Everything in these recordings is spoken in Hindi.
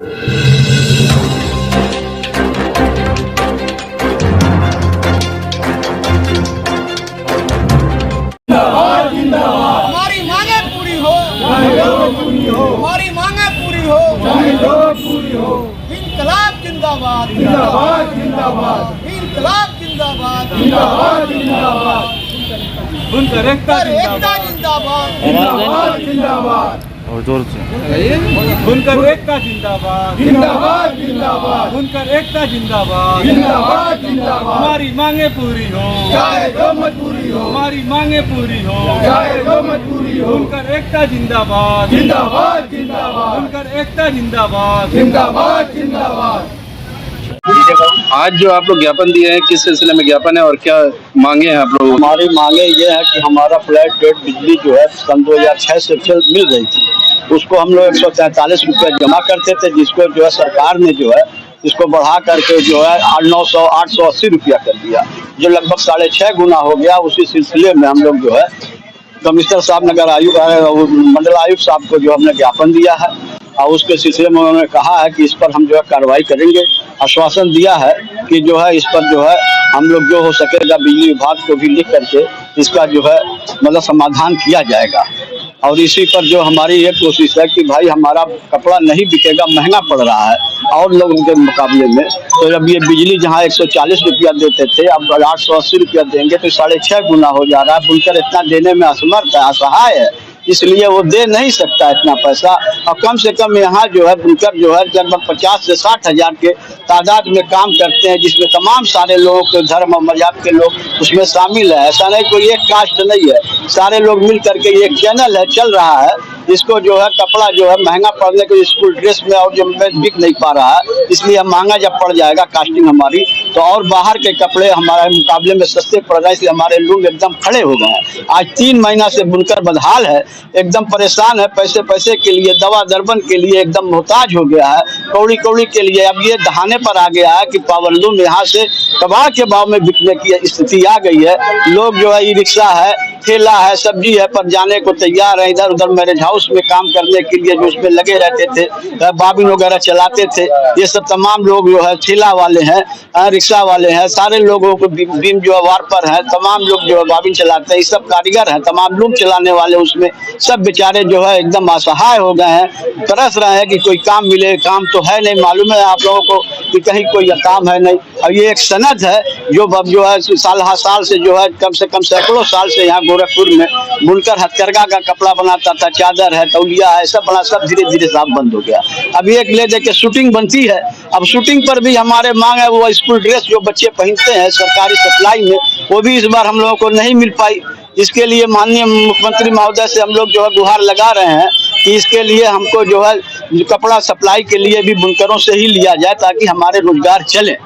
हमारी मांगे पूरी हो, हमारी मांगे पूरी हो, इंकलाब जिंदाबाद, इंकलाब जिंदाबाद, बुनकर एकता जिंदाबाद, और जोर से बुनकर एकता जिंदाबाद, बुनकर एकता जिंदाबाद, हमारी मांगे पूरी हो, हमारी मांगे पूरी हो, बुनकर एकता जिंदाबाद, बुनकर एकता जिंदाबाद। आज जो आप लोग ज्ञापन दिए हैं, किस सिलसिले में ज्ञापन है और क्या मांगे हैं आप लोग? हमारी मांगे ये है कि हमारा फ्लैट रेट बिजली जो है सन 2006 से मिल रही थी, उसको हम लोग 143 रुपया जमा करते थे, जिसको जो है सरकार ने जो है इसको बढ़ा करके जो है 880 रुपया कर दिया, जो लगभग 6.5 गुना हो गया। उसी सिलसिले में हम लोग जो है कमिश्नर साहब, नगर आयुक्त, मंडल आयुक्त साहब को जो हमने ज्ञापन दिया है और उसके सिलसिले में उन्होंने कहा है कि इस पर हम जो है कार्रवाई करेंगे। आश्वासन दिया है कि जो है इस पर जो है हम लोग जो हो सकेगा बिजली विभाग को भी लिख करके इसका जो है मतलब समाधान किया जाएगा। और इसी पर जो हमारी ये कोशिश है कि भाई हमारा कपड़ा नहीं बिकेगा, महंगा पड़ रहा है और लोगों के मुकाबले में। तो जब ये बिजली जहाँ 140 रुपया देते थे, अब 880 रुपया देंगे तो 6.5 गुना हो जा रहा है। बुनकर इतना देने में असमर्थ है, असहाय है, इसलिए वो दे नहीं सकता इतना पैसा। और कम से कम यहाँ जो है बुनकर जो है लगभग 50 से 60 हजार के तादाद में काम करते हैं, जिसमें तमाम सारे लोगों के धर्म और मजहब के लोग उसमें शामिल है। ऐसा नहीं कोई एक कास्ट नहीं है, सारे लोग मिल करके ये एक चैनल है, चल रहा है। इसको जो है कपड़ा जो है महंगा पड़ने के स्कूल ड्रेस में और जो बिक नहीं पा रहा है, इसलिए महंगा जब पड़ जाएगा कास्टिंग हमारी, तो और बाहर के कपड़े हमारे मुकाबले में सस्ते पड़ रहे हैं, इसलिए हमारे लोग एकदम खड़े हो गए हैं। आज 3 महीना से बुनकर बदहाल है, एकदम परेशान है, पैसे के लिए, दवा दरबन के लिए एकदम मोहताज हो गया है, कौड़ी के लिए। अब ये दहाने पर आ गया है कि पावर लूम यहाँ से कबाड़ के भाव में बिकने की स्थिति आ गई है। लोग जो है ई रिक्शा है, ठेला है, सब्जी है पर जाने को तैयार है। इधर उधर मैरिज हाउस में काम करने के लिए जो उसमें लगे रहते थे, बाबिन वगैरह चलाते थे, ये सब तमाम लोग जो है ठेला वाले हैं, रिक्शा वाले हैं, सारे लोगों को बीम जो है वार पर है, तमाम लोग जो है बाबिन चलाते हैं, ये सब कारीगर हैं, तमाम लूम चलाने वाले उसमें सब बेचारे जो है एकदम असहाय हो गए हैं, तरस रहे हैं कि कोई काम मिले। काम तो है नहीं, मालूम है आप लोगों को कि कहीं कोई काम है नहीं। और ये एक सनद है जो है साल से जो है कम से कम सैकड़ों साल से यहाँ गोरखपुर में बुनकर हथकरघा का कपड़ा बनाता था, चादर है, तौलिया है, सब बना, सब धीरे धीरे साफ बंद हो गया। अब एक ले दे के शूटिंग बनती है, अब शूटिंग पर भी हमारे मांग है वो स्कूल ड्रेस जो बच्चे पहनते हैं सरकारी सप्लाई में, वो भी इस बार हम लोगों को नहीं मिल पाई। इसके लिए माननीय मुख्यमंत्री महोदय से हम लोग जो है गुहार लगा रहे हैं कि इसके लिए हमको जो है कपड़ा सप्लाई के लिए भी बुनकरों से ही लिया जाए ताकि हमारे रोजगार चले।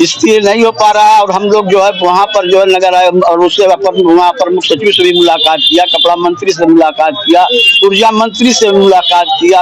इसलिए नहीं हो पा रहा है। और हम लोग जो है वहाँ पर जो है नगर आए और उससे वहाँ प्रमुख सचिव से भी मुलाकात किया, कपड़ा मंत्री से मुलाकात किया, ऊर्जा मंत्री से मुलाकात किया,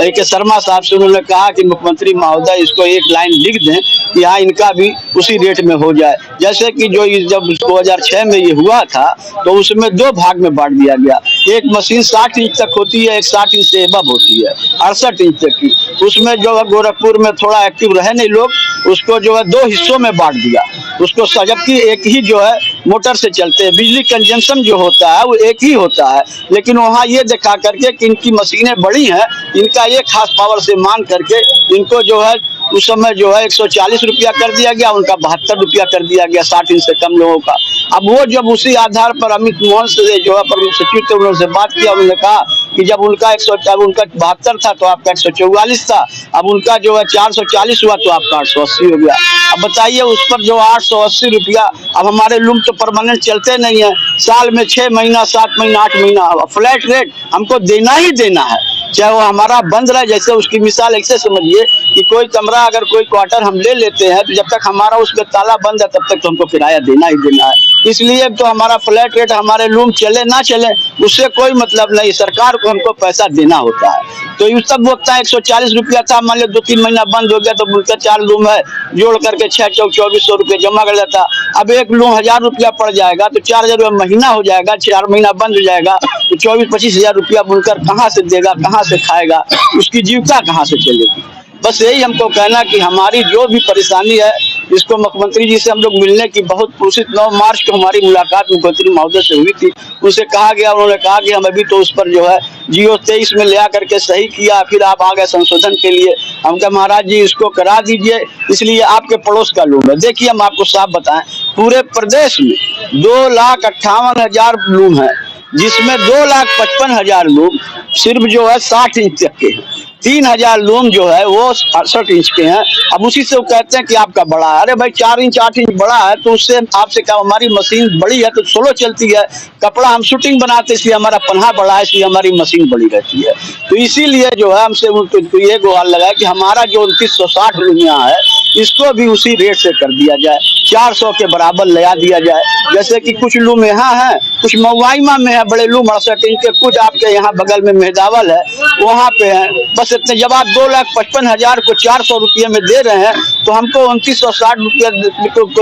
के शर्मा साहब से। उन्होंने कहा कि मुख्यमंत्री महोदय इसको एक लाइन लिख दें कि हाँ इनका भी उसी रेट में हो जाए। जैसे कि जो जब 2006 में ये हुआ था तो उसमें 2 भाग में बांट दिया गया। एक मशीन 60 इंच तक होती है, एक 60 इंच से एबव होती है, 68 इंच तक की। उसमें जो है गोरखपुर में थोड़ा एक्टिव रहे नहीं लोग, उसको जो है 2 हिस्सों में बांट दिया उसको, जबकि एक ही जो है मोटर से चलते हैं, बिजली कंजम्पशन जो होता है वो एक ही होता है। लेकिन वहाँ ये दिखा करके कि इनकी मशीनें बड़ी हैं, इनका ये खास पावर से मान करके इनको जो है उस समय जो है 140 रुपया कर दिया गया, उनका 72 रुपया कर दिया गया 60 इंच से कम लोगों का। अब वो जब उसी आधार पर अमित मोहन से जो है प्रमुख सचिव थे, उन्होंने बात किया, उन्होंने कहा कि जब उनका 72 था तो आपका 144 था, अब उनका जो है 440 हुआ तो आपका 880 हो गया। अब बताइए उस पर जो 880 रुपया, अब हमारे लूम तो परमानेंट चलते नहीं है, साल में 6 महीना 7 महीना 8 महीना फ्लैट रेट हमको देना ही देना है, चाहे वो हमारा बंद रहे। जैसे उसकी मिसाल ऐसे समझिए कि कोई कमरा अगर कोई क्वार्टर हम ले लेते हैं तो जब तक हमारा उसमें ताला बंद है तब तक तो हमको किराया देना ही देना है। इसलिए तो हमारा फ्लैट रेट, हमारे लूम चले ना चले उससे कोई मतलब नहीं, सरकार को हमको पैसा देना होता है। तो ये सब वक्त 140 रुपया था, मान लो 2-3 महीना बंद हो गया तो उनका 4 लूम है, जोड़ करके 2400 रुपये जमा कर देता। अब एक लूम 1000 रुपया पड़ जाएगा तो 4000 रुपया महीना हो जाएगा, 4 महीना बंद हो जाएगा तो 24-25 हजार रुपया बुनकर कहाँ से देगा, कहाँ से खाएगा, उसकी जीविका कहाँ से चलेगी। बस यही हमको कहना कि हमारी जो भी परेशानी है इसको मुख्यमंत्री जी से हम लोग मिलने की बहुत कोशिश 9 मार्च को हमारी मुलाकात मुख्यमंत्री महोदय से हुई थी। उनसे कहा गया, उन्होंने कहा कि हम अभी तो उस पर जो है जियो 23 में ले आकर के सही किया, फिर आप आ गए संशोधन के लिए। हम कहा महाराज जी इसको करा दीजिए, इसलिए आपके पड़ोस का लूम है। देखिए हम आपको साफ बताएं, पूरे प्रदेश में 2,58,000 लूम है, जिसमें 2,55,000 लूम सिर्फ जो है 60 इंच तक के हैं, 3,000 लूम जो है वो 68 इंच के हैं। अब उसी से वो कहते हैं कि आपका बड़ा है। अरे भाई 4 इंच 8 इंच बड़ा है तो उससे आपसे क्या, हमारी मशीन बड़ी है तो स्लो चलती है, कपड़ा हम शूटिंग बनाते इसलिए हमारा पन्हा बड़ा है, इसलिए हमारी मशीन बड़ी रहती है। तो इसीलिए जो है हमसे उनको ये गुहार लगाया कि हमारा जो 2960 लूम यहाँ है इसको भी उसी रेट से कर दिया जाए, 400 के बराबर लगा दिया जाए। जैसे कि कुछ लूम यहाँ है, कुछ मऊआइमा में है बड़े लूम 68 इंच के, कुछ आपके यहाँ बगल में मेहदावल है वहाँ पे है। बस इतने, जब आप 2,55,000 को 400 रुपये में दे रहे हैं तो हमको 2960 रुपये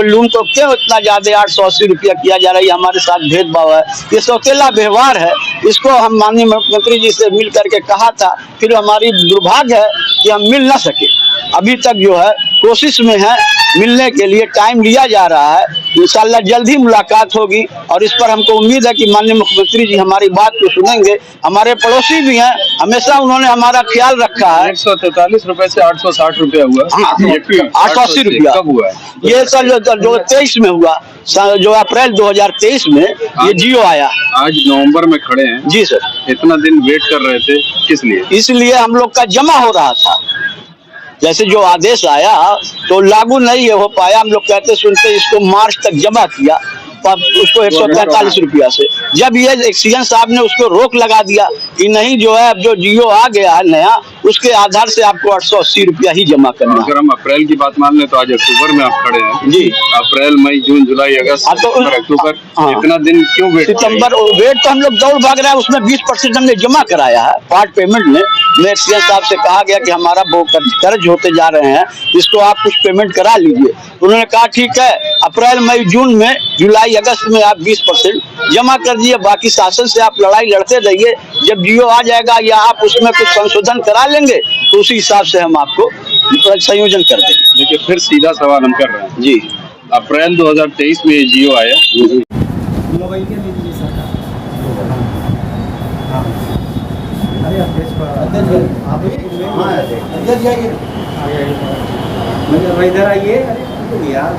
लूम को क्यों इतना ज्यादा 880 रुपया किया जा रहा है? हमारे साथ भेदभाव है, ये सौतेला व्यवहार है। इसको हम माननीय मुख्यमंत्री जी से मिल करके कहा था, फिर हमारी दुर्भाग्य है कि हम मिल ना सके। अभी तक जो है कोशिश में है, मिलने के लिए टाइम लिया जा रहा है। इंशाल्लाह जल्द ही मुलाकात होगी और इस पर हमको उम्मीद है कि माननीय मुख्यमंत्री जी हमारी बात को सुनेंगे। हमारे पड़ोसी भी हैं, हमेशा उन्होंने हमारा ख्याल रखा है। 143 रुपए से 860 रुपया हुआ। 880 रुपया कब हुआ है? ये सर जो 23 में हुआ, जो अप्रैल 2023 में ये जियो आया। आज नवंबर में खड़े हैं जी सर। इतना दिन वेट कर रहे थे किस लिए? इसलिए हम लोग का जमा हो रहा था, जैसे जो आदेश आया तो लागू नहीं हो पाया। हम लोग कहते सुनते इसको मार्च तक जमा किया, उसको 143 रुपया से। जब ये सीएम साहब ने उसको रोक लगा दिया कि नहीं जो है अब जो जियो आ गया है नया, उसके आधार से आपको 880 रुपया ही जमा करना। अगर हम अप्रैल की बात मान लें तो आज अक्टूबर में आप खड़े हैं जी। अप्रैल, मई, जून, जुलाई, अगस्त, अक्टूबर, इतना दिन क्यों वेट? सितंबर वेट तो हम लोग दौड़ भाग रहे हैं, उसमें 20% हमने जमा कराया है पार्ट पेमेंट में। मैं सीएम साहब से कहा गया कि हमारा कर्ज होते जा रहे हैं, इसको आप कुछ पेमेंट करा लीजिए। उन्होंने कहा ठीक है, अप्रैल, मई, जून में, जुलाई, अगस्त में आप 20% जमा कर दिए, बाकी शासन से आप लड़ाई लड़ते रहिए। जब जियो आ जाएगा या आप उसमें कुछ संशोधन करा लेंगे तो उसी हिसाब से हम आपको संयोजन कर देंगे। देखिए फिर सीधा सवाल हम कर रहे हैं जी। अप्रैल 2023 में ये जियो आया, मोबाइल के लिए सरकार अरे अध्यक्ष आप इधर आइए, अरे यार